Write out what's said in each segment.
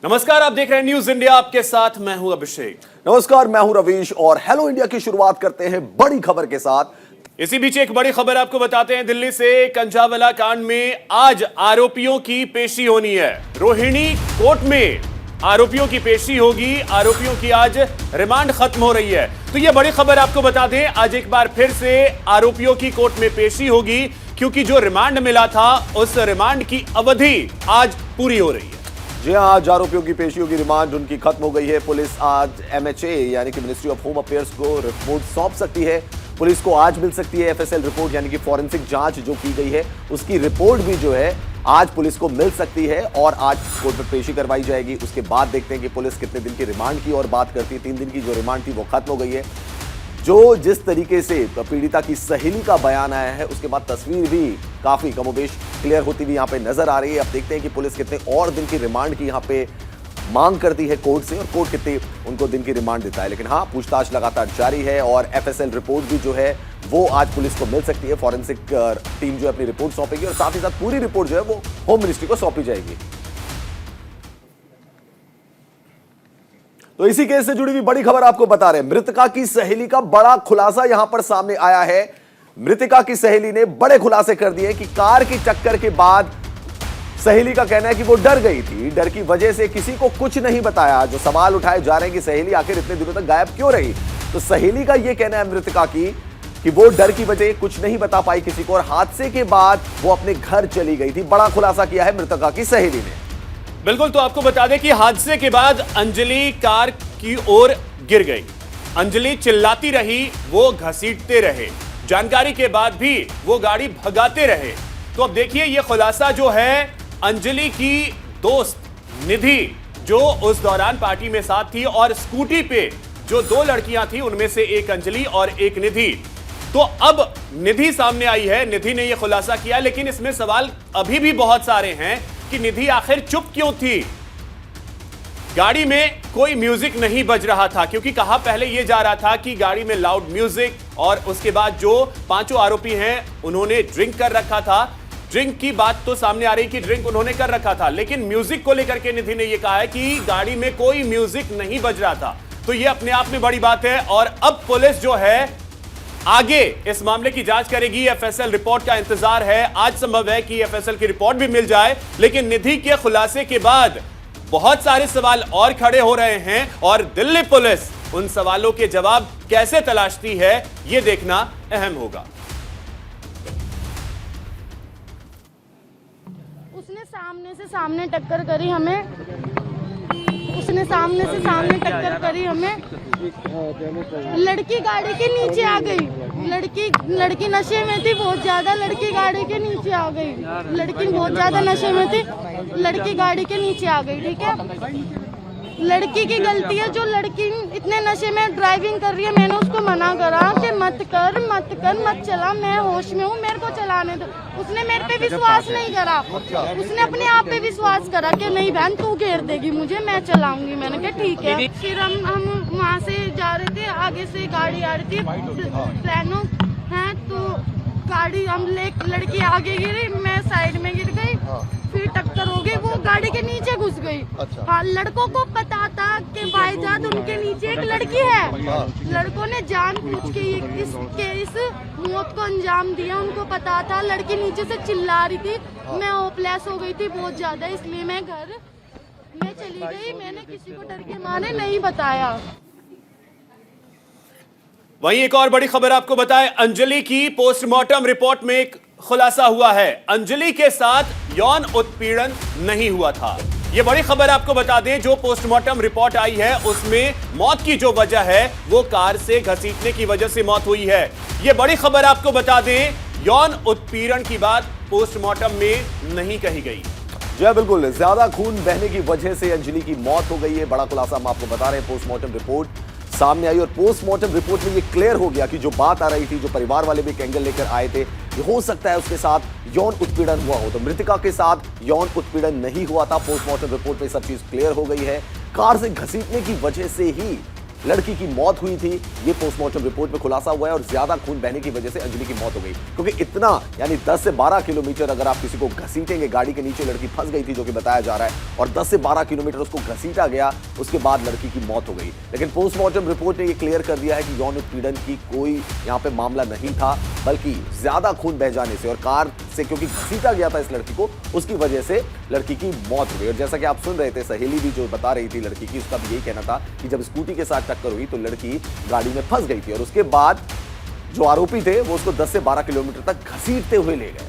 नमस्कार, आप देख रहे हैं न्यूज इंडिया। आपके साथ मैं हूं अभिषेक। नमस्कार, मैं हूं रवीश और हेलो इंडिया की शुरुआत करते हैं बड़ी खबर के साथ। इसी बीच एक बड़ी खबर आपको बताते हैं। दिल्ली से कंझावला कांड में आज आरोपियों की पेशी होनी है। रोहिणी कोर्ट में आरोपियों की पेशी होगी। आरोपियों की आज रिमांड खत्म हो रही है। तो यह बड़ी खबर आपको बता दें, आज एक बार फिर से आरोपियों की कोर्ट में पेशी होगी, क्योंकि जो रिमांड मिला था उस रिमांड की अवधि आज पूरी हो रही है। जी हां, आज आरोपियों की पेशियों की रिमांड उनकी खत्म हो गई है। पुलिस आज एमएचए यानी कि मिनिस्ट्री ऑफ होम अफेयर्स को रिपोर्ट सौंप सकती है। पुलिस को आज मिल सकती है एफएसएल रिपोर्ट यानी कि फॉरेंसिक जांच जो की गई है उसकी रिपोर्ट भी जो है आज पुलिस को मिल सकती है और आज कोर्ट में पेशी करवाई जाएगी। उसके बाद देखते हैं कि पुलिस कितने दिन की रिमांड की और बात करती है। 3 दिन की जो रिमांड थी वो खत्म हो गई है। जो जिस तरीके से पीड़िता की सहेली का बयान आया है उसके बाद तस्वीर भी काफी कमोबेश क्लियर होती हुई यहाँ पे नजर आ रही है। अब देखते हैं कि पुलिस कितने और दिन की रिमांड की यहाँ पे मांग करती है कोर्ट से और कोर्ट कितने उनको दिन की रिमांड देता है। लेकिन हाँ, पूछताछ लगातार जारी है और एफएसएल रिपोर्ट भी जो है वो आज पुलिस को मिल सकती है। फॉरेंसिक टीम जो है अपनी रिपोर्ट सौंपेगी और साथ ही साथ पूरी रिपोर्ट जो है वो होम मिनिस्ट्री को सौंपी जाएगी। तो इसी केस से जुड़ी हुई बड़ी खबर आपको बता रहे हैं। मृतका की सहेली का बड़ा खुलासा यहां पर सामने आया है। मृतका की सहेली ने बड़े खुलासे कर दिए कि कार की टक्कर के बाद सहेली का कहना है कि वो डर गई थी। डर की वजह से किसी को कुछ नहीं बताया। जो सवाल उठाए जा रहे हैं कि सहेली आखिर इतने दिनों तक गायब क्यों रही, तो सहेली का यह कहना है मृतका की कि वो डर की वजह कुछ नहीं बता पाई किसी को और हादसे के बाद वो अपने घर चली गई थी। बड़ा खुलासा किया है मृतका की सहेली ने। बिल्कुल, तो आपको बता दें कि हादसे के बाद अंजलि कार की ओर गिर गई। अंजलि चिल्लाती रही, वो घसीटते रहे। जानकारी के बाद भी वो गाड़ी भगाते रहे। तो अब देखिए ये खुलासा जो है अंजलि की दोस्त निधि, जो उस दौरान पार्टी में साथ थी और स्कूटी पे जो 2 लड़कियां थी उनमें से एक अंजलि और एक निधि। तो अब निधि सामने आई है, निधि ने यह खुलासा किया। लेकिन इसमें सवाल अभी भी बहुत सारे हैं कि निधि आखिर चुप क्यों थी। गाड़ी में कोई म्यूजिक नहीं बज रहा था, क्योंकि कहा पहले यह जा रहा था कि गाड़ी में लाउड म्यूजिक, और उसके बाद जो 5 आरोपी हैं उन्होंने ड्रिंक कर रखा था। ड्रिंक की बात तो सामने आ रही कि ड्रिंक उन्होंने कर रखा था, लेकिन म्यूजिक को लेकर के निधि ने यह कहा है कि गाड़ी में कोई म्यूजिक नहीं बज रहा था। तो यह अपने आप में बड़ी बात है और अब पुलिस जो है आगे इस मामले की जांच करेगी। एफएसएल रिपोर्ट का इंतजार है। आज संभव है कि एफएसएल की रिपोर्ट भी मिल जाए, लेकिन निधि के खुलासे के बाद बहुत सारे सवाल और खड़े हो रहे हैं और दिल्ली पुलिस उन सवालों के जवाब कैसे तलाशती है यह देखना अहम होगा। उसने सामने से सामने टक्कर करी हमें। उसने सामने से सामने टक्कर करी हमें। लड़की गाड़ी के नीचे आ गई। लड़की नशे में थी बहुत ज्यादा। लड़की गाड़ी के नीचे आ गई। लड़की बहुत ज्यादा नशे में थी। लड़की गाड़ी के नीचे आ गई। ठीक है, लड़की की गलती है। जो लड़की इतने नशे में ड्राइविंग कर रही है, मैंने उसको मना करा कि मत कर मत चला, मैं होश में हूँ, मेरे को चलाने दो। उसने मेरे पे विश्वास नहीं करा। उसने अपने आप पे विश्वास करा कि नहीं बहन तू घेर देगी मुझे, मैं चलाऊंगी। मैंने कहा ठीक है। फिर हम वहाँ से जा रहे थे, आगे से गाड़ी आ रही थी प्लानो है, तो गाड़ी हम लड़की आगे गिरी, मैं साइड में गिर गई। फिर टक्कर हो गई, वो गाड़ी के नीचे घुस गई। हाँ, लड़कों को पता था कि भाईजान उनके नीचे एक लड़की है। लड़कों ने जानबूझ के इस मौत को अंजाम दिया। उनको पता था, लड़की नीचे से चिल्ला रही थी। मैं होपलेस हो गई थी बहुत ज्यादा, इसलिए मैं घर में चली गई। मैंने किसी को डर के मारे नहीं बताया। वहीं एक और बड़ी खबर आपको बताएं, अंजलि की पोस्टमार्टम रिपोर्ट में एक खुलासा हुआ है। अंजलि के साथ यौन उत्पीड़न नहीं हुआ था। यह बड़ी खबर आपको बता दें। जो पोस्टमार्टम रिपोर्ट आई है उसमें मौत की जो वजह है वो कार से घसीटने की वजह से मौत हुई है। यह बड़ी खबर आपको बता दें, यौन उत्पीड़न की बात पोस्टमार्टम में नहीं कही गई। जी बिल्कुल, ज्यादा खून बहने की वजह से अंजलि की मौत हो गई है। बड़ा खुलासा हम आपको बता रहे हैं। पोस्टमार्टम रिपोर्ट सामने आई और पोस्टमार्टम रिपोर्ट में ये क्लियर हो गया कि जो बात आ रही थी, जो परिवार वाले भी एक एंगल लेकर आए थे, ये हो सकता है उसके साथ यौन उत्पीड़न हुआ हो। तो मृतका के साथ यौन उत्पीड़न नहीं हुआ था। पोस्टमार्टम रिपोर्ट में सब चीज क्लियर हो गई है। कार से घसीटने की वजह से ही लड़की की मौत हुई थी। ये पोस्टमार्टम रिपोर्ट में खुलासा हुआ है और ज्यादा खून बहने की वजह से अंजलि की मौत हो गई, क्योंकि इतना यानी 10 से 12 किलोमीटर अगर आप किसी को घसीटेंगे, गाड़ी के नीचे लड़की फंस गई थी जो कि बताया जा रहा है, और 10 से 12 किलोमीटर उसको घसीटा गया, उसके बाद लड़की की मौत हो गई। लेकिन पोस्टमार्टम रिपोर्ट ने यह क्लियर कर दिया है कि यौन उत्पीड़न की कोई यहां पे मामला नहीं था, बल्कि ज्यादा खून बह जाने से और कार से क्योंकि घसीटा गया था इस लड़की को, उसकी वजह से लड़की की मौत हो गई। और जैसा कि आप सुन रहे थे, सहेली भी जो बता रही थी लड़की की, उसका भी यही कहना था कि जब स्कूटी के साथ टक्कर हुई तो लड़की गाड़ी में फंस गई थी और उसके बाद जो आरोपी थे वो उसको 10 से 12 किलोमीटर तक घसीटते हुए ले गए।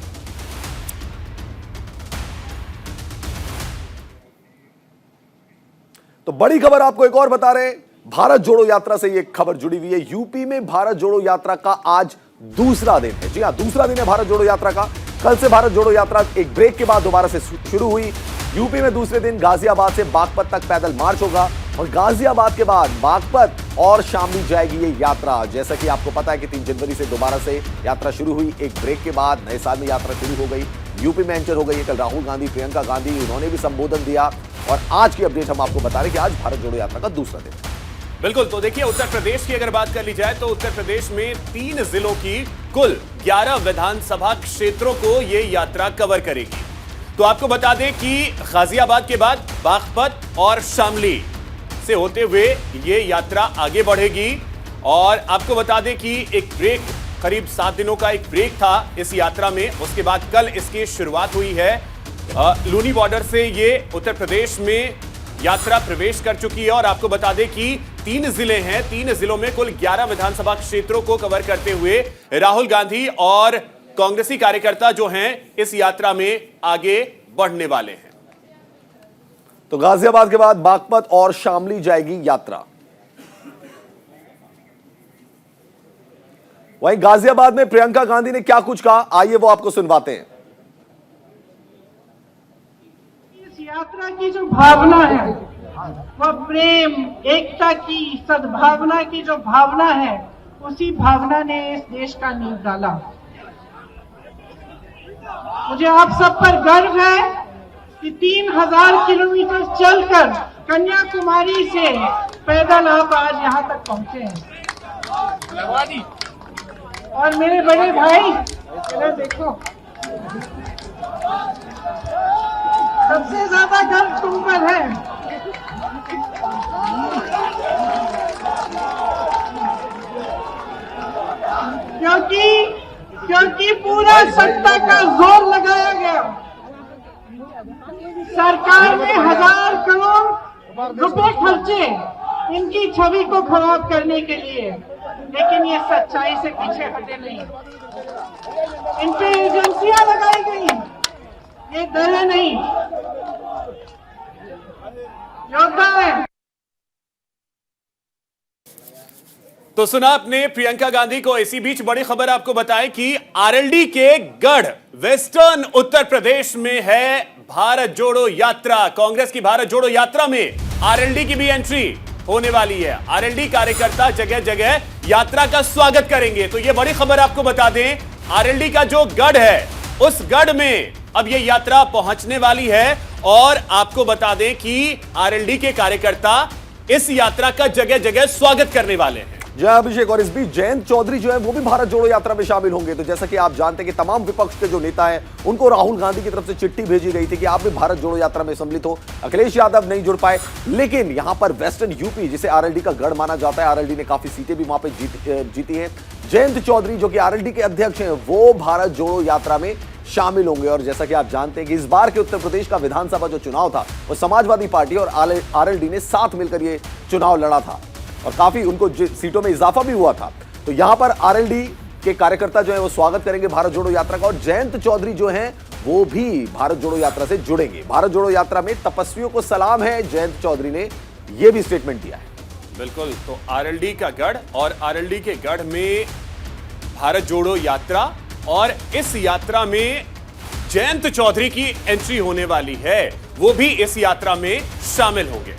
तो बड़ी खबर आपको एक और बता रहे हैं, भारत जोड़ो यात्रा से यह खबर जुड़ी हुई है। यूपी में भारत जोड़ो यात्रा का आज दूसरा दिन है। जी हां, दूसरा दिन है भारत जोड़ो यात्रा का। कल से भारत जोड़ो यात्रा एक ब्रेक के बाद दोबारा से शुरू हुई। यूपी में दूसरे दिन गाजियाबाद से बागपत तक पैदल मार्च होगा और गाजियाबाद के बाद बागपत और शामली जाएगी ये यात्रा। जैसा कि आपको पता है कि 3 जनवरी से दोबारा से यात्रा शुरू हुई, एक ब्रेक के बाद नए साल में यात्रा शुरू हो गई, यूपी में एंटर हो गई है। कल राहुल गांधी, प्रियंका गांधी, उन्होंने भी संबोधन दिया और आज की अपडेट हम आपको बता रहे हैं कि आज भारत जोड़ो यात्रा का दूसरा दिन है। बिल्कुल, तो देखिए उत्तर प्रदेश की अगर बात कर ली जाए तो उत्तर प्रदेश में 3 जिलों की कुल 11 विधानसभा क्षेत्रों को यह यात्रा कवर करेगी। तो आपको बता दें कि गाजियाबाद के बाद बागपत और शामली से होते हुए यह यात्रा आगे बढ़ेगी। और आपको बता दें कि एक ब्रेक, करीब 7 दिनों का एक ब्रेक था इस यात्रा में, उसके बाद कल इसकी शुरुआत हुई है। लूनी बॉर्डर से ये उत्तर प्रदेश में यात्रा प्रवेश कर चुकी है। और आपको बता दें कि 3 जिले हैं, 3 जिलों में कुल 11 विधानसभा क्षेत्रों को कवर करते हुए राहुल गांधी और कांग्रेसी कार्यकर्ता जो हैं इस यात्रा में आगे बढ़ने वाले हैं। तो गाजियाबाद के बाद बागपत और शामली जाएगी यात्रा। वहीं गाजियाबाद में प्रियंका गांधी ने क्या कुछ कहा, आइए वो आपको सुनवाते हैं। इस यात्रा की जो भावना है वह प्रेम, एकता की, सद्भावना की जो भावना है, उसी भावना ने इस देश का नींव डाला। मुझे आप सब पर गर्व है कि 3000 किलोमीटर चलकर कन्याकुमारी से पैदल आप आज यहाँ तक पहुंचे हैं। और मेरे बड़े भाई, देखो, सबसे ज्यादा गर्व तुम पर है। क्योंकि पूरा सत्ता का जोर लगाया गया। सरकार ने 1000 करोड़ रुपए खर्चे इनकी छवि को खराब करने के लिए, लेकिन ये सच्चाई से पीछे हटे नहीं। इन पे एजेंसियां लगाई गई, ये डरे नहीं, योद्धा है। तो सुना आपने प्रियंका गांधी को। इसी बीच बड़ी खबर आपको बताएं कि आरएलडी के गढ़ वेस्टर्न उत्तर प्रदेश में है भारत जोड़ो यात्रा। कांग्रेस की भारत जोड़ो यात्रा में आरएलडी की भी एंट्री होने वाली है। आरएलडी कार्यकर्ता जगह जगह यात्रा का स्वागत करेंगे। तो यह बड़ी खबर आपको बता दें, आरएलडी का जो गढ़ है उस गढ़ में अब यह यात्रा पहुंचने वाली है। और आपको बता दें कि आरएलडी के कार्यकर्ता इस यात्रा का जगह जगह स्वागत करने वाले हैं। जय अभिषेक। और इस बीच जयंत चौधरी जो है वो भी भारत जोड़ो यात्रा में शामिल होंगे। तो जैसा कि आप जानते हैं कि तमाम विपक्ष के जो नेता हैं उनको राहुल गांधी की तरफ से चिट्ठी भेजी गई थी कि आप भी भारत जोड़ो यात्रा में सम्मिलित हो। अखिलेश यादव नहीं जुड़ पाए, लेकिन यहां पर वेस्टर्न यूपी जिसे आरएलडी का गढ़ माना जाता है, आरएलडी ने काफी सीटें भी वहां पर जीती है। जयंत चौधरी जो कि आरएलडी के अध्यक्ष हैं वो भारत जोड़ो यात्रा में शामिल होंगे। और जैसा कि आप जानते हैं कि इस बार के उत्तर प्रदेश का विधानसभा जो चुनाव था वो समाजवादी पार्टी और आरएलडी ने साथ मिलकर ये चुनाव लड़ा था और काफी उनको सीटों में इजाफा भी हुआ था। तो यहां पर आरएलडी के कार्यकर्ता जो है वो स्वागत करेंगे भारत जोड़ो यात्रा का। और जयंत चौधरी जो हैं वो भी भारत जोड़ो यात्रा से जुड़ेंगे। भारत जोड़ो यात्रा में तपस्वियों को सलाम है, जयंत चौधरी ने यह भी स्टेटमेंट दिया है। बिल्कुल, तो आरएलडी का गढ़ और आरएलडी के गढ़ में भारत जोड़ो यात्रा, और इस यात्रा में जयंत चौधरी की एंट्री होने वाली है, वो भी इस यात्रा में शामिल होंगे।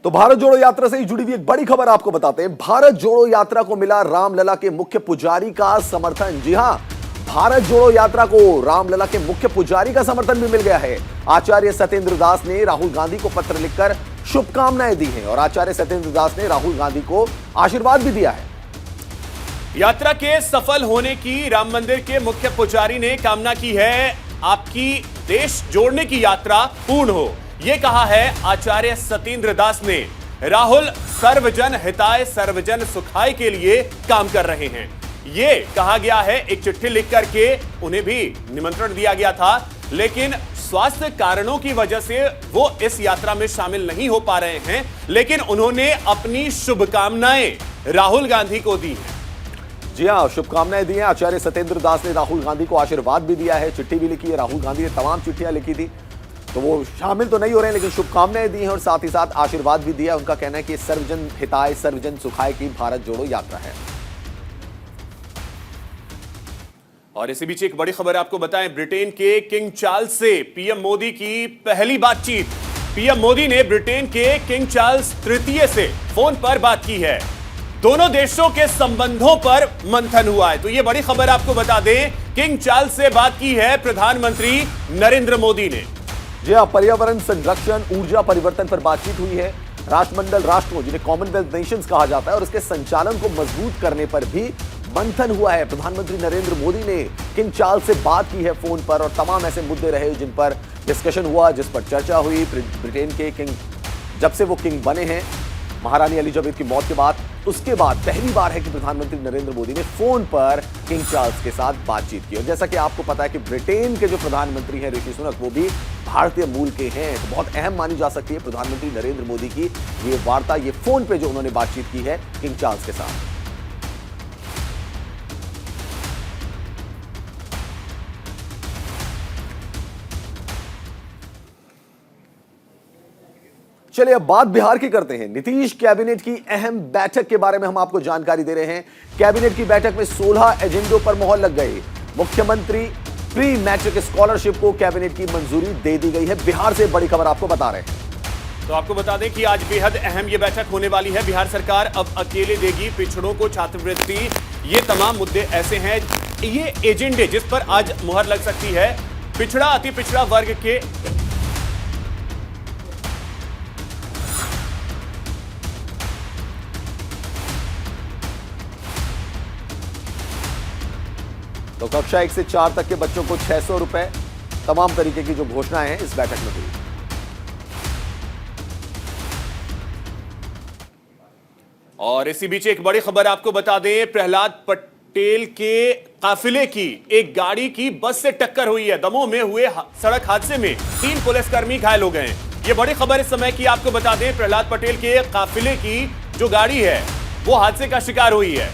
तो भारत जोड़ो यात्रा से ही जुड़ी हुई एक बड़ी खबर आपको बताते हैं। भारत जोड़ो यात्रा को मिला रामलला के मुख्य पुजारी का समर्थन। जी हां, भारत जोड़ो यात्रा को रामलला के मुख्य पुजारी का समर्थन भी मिल गया है। आचार्य सत्येंद्र दास ने राहुल गांधी को पत्र लिखकर शुभकामनाएं दी हैं और आचार्य सत्येंद्र दास ने राहुल गांधी को आशीर्वाद भी दिया है। यात्रा के सफल होने की राम मंदिर के मुख्य पुजारी ने कामना की है, आपकी देश जोड़ने की यात्रा पूर्ण हो। यह कहा है आचार्य सत्येंद्र दास ने। राहुल सर्वजन हिताय सर्वजन सुखाय के लिए काम कर रहे हैं, ये कहा गया है। एक चिट्ठी लिख करके उन्हें भी निमंत्रण दिया गया था, लेकिन स्वास्थ्य कारणों की वजह से वो इस यात्रा में शामिल नहीं हो पा रहे हैं, लेकिन उन्होंने अपनी शुभकामनाएं राहुल गांधी को दी हैं। जी हां, शुभकामनाएं दी हैं। आचार्य सत्येंद्र दास ने राहुल गांधी को आशीर्वाद भी दिया है, चिट्ठी भी लिखी है। राहुल गांधी ने तमाम चिट्ठियां लिखी थी, तो वो शामिल तो नहीं हो रहे हैं, लेकिन शुभकामनाएं दी हैं और साथ ही साथ आशीर्वाद भी दिया। उनका कहना है कि सर्वजन हिताय सर्वजन सुखाय की भारत जोड़ो यात्रा है। और इसी बीच एक बड़ी खबर आपको बताएं, ब्रिटेन के किंग चार्ल्स से पीएम मोदी की पहली बातचीत। पीएम मोदी ने ब्रिटेन के किंग चार्ल्स तृतीय से फोन पर बात की है। दोनों देशों के संबंधों पर मंथन हुआ है। तो यह बड़ी खबर आपको बता दें, किंग चार्ल्स से बात की है प्रधानमंत्री नरेंद्र मोदी ने। जी हां, पर्यावरण संरक्षण, ऊर्जा परिवर्तन पर बातचीत हुई है। राष्ट्रमंडल राष्ट्रों, जिन्हें कॉमनवेल्थ नेशंस कहा जाता है, और उसके संचालन को मजबूत करने पर भी मंथन हुआ है। प्रधानमंत्री नरेंद्र मोदी ने किंग चार्ल्स से बात की है फोन पर, और तमाम ऐसे मुद्दे रहे जिन पर डिस्कशन हुआ, जिस पर चर्चा हुई। ब्रिटेन के किंग, जब से वो किंग बने हैं महारानी एलिजाबेथ की मौत के बाद, उसके बाद पहली बार है कि प्रधानमंत्री नरेंद्र मोदी ने फोन पर किंग चार्ल्स के साथ बातचीत की। और जैसा कि आपको पता है कि ब्रिटेन के जो प्रधानमंत्री हैं ऋषि सुनक, वो भी भारतीय मूल के हैं, तो बहुत अहम मानी जा सकती है प्रधानमंत्री नरेंद्र मोदी की ये वार्ता, ये फोन पे जो उन्होंने बातचीत की है किंग चार्ल्स के साथ। चलिए अब बात बिहार की करते हैं। नीतीश कैबिनेट की अहम बैठक के बारे में हम आपको जानकारी दे रहे हैं। कैबिनेट की बैठक में 16 एजेंडों पर मोहर लग गई। मुख्यमंत्री प्री मैट्रिक स्कॉलरशिप को कैबिनेट की मंजूरी दे दी गई है। बिहार से बड़ी खबर आपको बता रहे हैं। तो आपको बता दें कि आज बेहद अहम ये बैठक होने वाली है। बिहार सरकार अब अकेले देगी पिछड़ों को छात्रवृत्ति। ये तमाम मुद्दे ऐसे हैं, ये एजेंडे जिस पर आज मुहर लग सकती है। पिछड़ा अति पिछड़ा वर्ग के तो कक्षा 1 से 4 तक के बच्चों को 600 रुपए, तमाम तरीके की जो घोषणाएं हैं इस बैठक में हुई। और इसी बीच एक बड़ी खबर आपको बता दें, प्रहलाद पटेल के काफिले की एक गाड़ी की बस से टक्कर हुई है। दमोह में हुए सड़क हादसे में 3 पुलिसकर्मी घायल हो गए हैं। यह बड़ी खबर इस समय की आपको बता दें, प्रहलाद पटेल के काफिले की जो गाड़ी है वो हादसे का शिकार हुई है।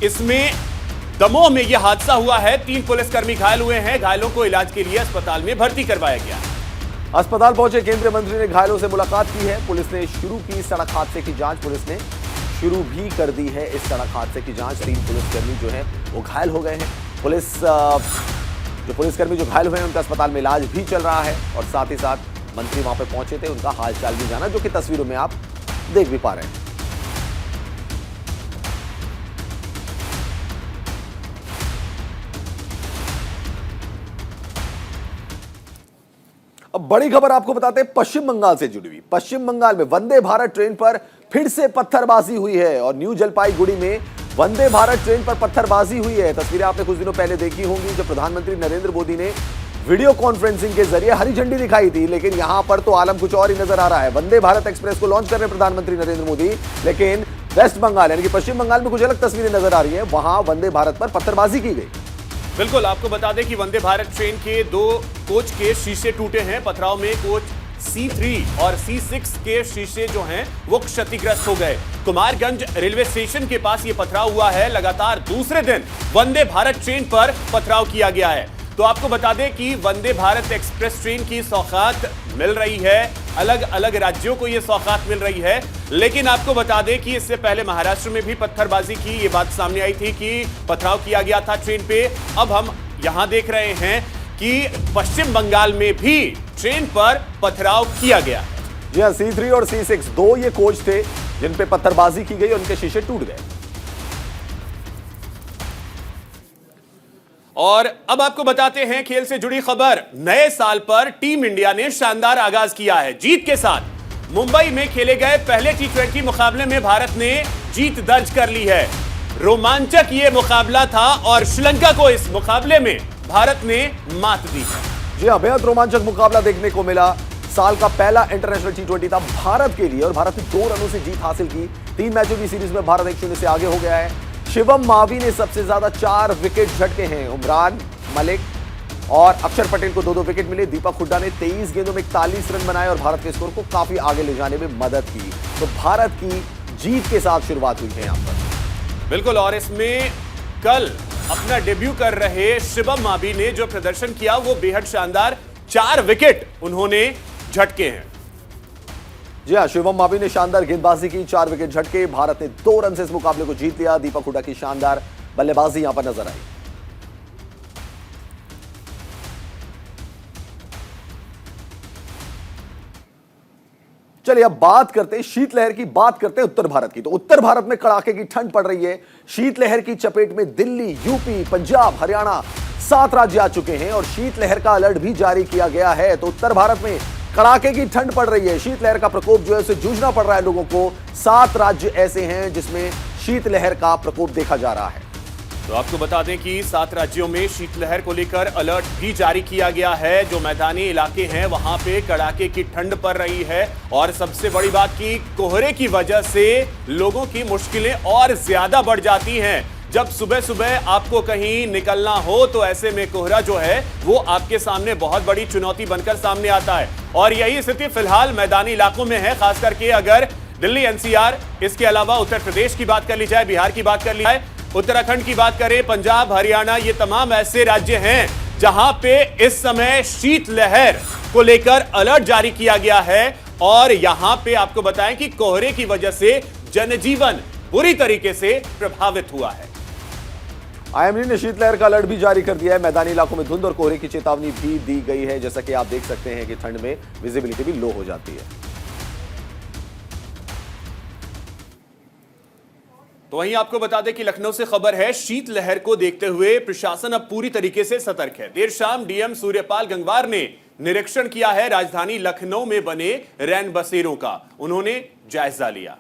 इसमें दमोह में यह हादसा हुआ है, 3 पुलिसकर्मी घायल हुए हैं। घायलों को इलाज के लिए अस्पताल में भर्ती करवाया गया। अस्पताल पहुंचे केंद्रीय मंत्री ने घायलों से मुलाकात की है। पुलिस ने शुरू की सड़क हादसे की जांच। पुलिस ने शुरू भी कर दी है इस सड़क हादसे की जांच। 3 पुलिसकर्मी जो है वो घायल हो गए हैं। पुलिसकर्मी जो घायल हुए हैं उनका अस्पताल में इलाज भी चल रहा है। और साथ ही साथ मंत्री वहां पर पहुंचे थे, उनका हालचाल भी जाना, जो कि तस्वीरों में आप देख भी पा रहे हैं। अब बड़ी खबर आपको बताते हैं पश्चिम बंगाल से जुड़ी हुई। पश्चिम बंगाल में वंदे भारत ट्रेन पर फिर से पत्थरबाजी हुई है और न्यू जलपाईगुड़ी में वंदे भारत ट्रेन पर पत्थरबाजी हुई है। तस्वीरें आपने कुछ दिनों पहले देखी होंगी, जब प्रधानमंत्री नरेंद्र मोदी ने वीडियो कॉन्फ्रेंसिंग के जरिए हरी झंडी दिखाई थी, लेकिन यहां पर तो आलम कुछ और ही नजर आ रहा है। वंदे भारत एक्सप्रेस को लॉन्च कर रहे प्रधानमंत्री नरेंद्र मोदी, लेकिन वेस्ट बंगाल यानी कि पश्चिम बंगाल में कुछ अलग तस्वीरें नजर आ रही है। वहां वंदे भारत पर पत्थरबाजी की गई। बिल्कुल, आपको बता दें कि वंदे भारत ट्रेन के 2 कोच के शीशे टूटे हैं। पथराव में कोच C3 और C6 के शीशे जो हैं वो क्षतिग्रस्त हो गए। कुमारगंज रेलवे स्टेशन के पास ये पथराव हुआ है। लगातार दूसरे दिन वंदे भारत ट्रेन पर पथराव किया गया है। तो आपको बता दें कि वंदे भारत एक्सप्रेस ट्रेन की सौगात मिल रही है, अलग अलग राज्यों को यह सौगात मिल रही है। लेकिन आपको बता दें कि इससे पहले महाराष्ट्र में भी पत्थरबाजी की ये बात सामने आई थी कि पथराव किया गया था ट्रेन पे। अब हम यहां देख रहे हैं कि पश्चिम बंगाल में भी ट्रेन पर पथराव किया गया। जी हां, C3 और C6 2 ये कोच थे जिन पे पत्थरबाजी की गई, उनके शीशे टूट गए। और अब आपको बताते हैं खेल से जुड़ी खबर। नए साल पर टीम इंडिया ने शानदार आगाज किया है। जीत के साथ मुंबई में खेले गए पहले T20 मुकाबले में भारत ने जीत दर्ज कर ली है। रोमांचक ये मुकाबला था और श्रीलंका को इस मुकाबले में भारत ने मात दी है। जी हां, बेहद रोमांचक मुकाबला देखने को मिला। साल का पहला इंटरनेशनल T20 था भारत के लिए और भारत ने 2 रनों से जीत हासिल की। 3 मैचों की सीरीज में भारत 1-0 से आगे हो गया है। शिवम मावी ने सबसे ज्यादा 4 विकेट झटके हैं। उमरान मलिक और अक्षर पटेल को 2-2 विकेट मिले। दीपक हुड्डा ने 23 गेंदों में 41 रन बनाए और भारत के स्कोर को काफी आगे ले जाने में मदद की। तो भारत की जीत के साथ शुरुआत हुई है यहां पर। बिल्कुल, और इसमें कल अपना डेब्यू कर रहे शिवम मावी ने जो प्रदर्शन किया वो बेहद शानदार। 4 विकेट उन्होंने झटके हैं। जी हां, शिवम मावी ने शानदार गेंदबाजी की, 4 विकेट झटके। भारत ने 2 रन से इस मुकाबले को जीत लिया। दीपक हुड्डा की शानदार बल्लेबाजी यहां पर नजर आई। चलिए अब बात करते हैं शीतलहर की, बात करते हैं उत्तर भारत की। तो उत्तर भारत में कड़ाके की ठंड पड़ रही है। शीतलहर की चपेट में दिल्ली, यूपी, पंजाब, हरियाणा 7 राज्य आ चुके हैं और शीतलहर का अलर्ट भी जारी किया गया है। तो उत्तर भारत में कड़ाके की ठंड पड़ रही है। शीतलहर का प्रकोप जो है उसे जूझना पड़ रहा है लोगों को। 7 राज्य ऐसे हैं जिसमें शीतलहर का प्रकोप देखा जा रहा है। तो आपको बता दें कि 7 राज्यों में शीतलहर को लेकर अलर्ट भी जारी किया गया है। जो मैदानी इलाके हैं वहां पे कड़ाके की ठंड पड़ रही है और सबसे बड़ी बात की कोहरे की वजह से लोगों की मुश्किलें और ज्यादा बढ़ जाती हैं। जब सुबह सुबह आपको कहीं निकलना हो तो ऐसे में कोहरा जो है वो आपके सामने बहुत बड़ी चुनौती बनकर सामने आता है और यही स्थिति फिलहाल मैदानी इलाकों में है। खास करके अगर दिल्ली, NCR, इसके अलावा उत्तर प्रदेश की बात कर ली जाए, बिहार की बात कर ली जाए, उत्तराखंड की बात करें, पंजाब, हरियाणा, ये तमाम ऐसे राज्य हैं जहां पे इस समय शीतलहर को लेकर अलर्ट जारी किया गया है और यहां पे आपको बताएं कि कोहरे की वजह से जनजीवन बुरी तरीके से प्रभावित हुआ है। IMD ने शीतलहर का अलर्ट भी जारी कर दिया है। मैदानी इलाकों में धुंध और कोहरे की चेतावनी भी दी गई है। जैसा कि आप देख सकते हैं कि ठंड में विजिबिलिटी भी लो हो जाती है। तो वहीं आपको बता दें कि लखनऊ से खबर है, शीतलहर को देखते हुए प्रशासन अब पूरी तरीके से सतर्क है। देर शाम DM सूर्यपाल गंगवार ने निरीक्षण किया है राजधानी लखनऊ में बने रैन बसेरों का। उन्होंने जायजा लिया,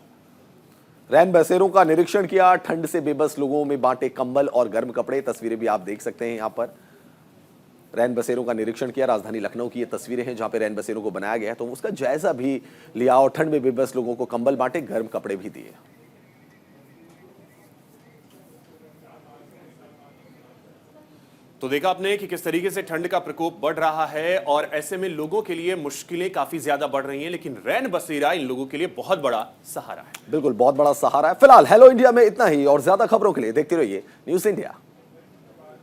रैन बसेरों का निरीक्षण किया। ठंड से बेबस लोगों में बांटे कंबल और गर्म कपड़े। तस्वीरें भी आप देख सकते हैं यहां पर। रैन बसेरों का निरीक्षण किया। राजधानी लखनऊ की ये तस्वीरें हैं जहां पे रैन बसेरों को बनाया गया है। तो उसका जायजा भी लिया और ठंड में बेबस लोगों को कंबल बांटे, गर्म कपड़े भी दिए। तो देखा आपने कि किस तरीके से ठंड का प्रकोप बढ़ रहा है और ऐसे में लोगों के लिए मुश्किलें काफी ज्यादा बढ़ रही हैं, लेकिन रैन बसेरा इन लोगों के लिए बहुत बड़ा सहारा है। बिल्कुल, बहुत बड़ा सहारा है। फिलहाल हेलो इंडिया में इतना ही और ज्यादा खबरों के लिए देखते रहिए न्यूज़ इंडिया।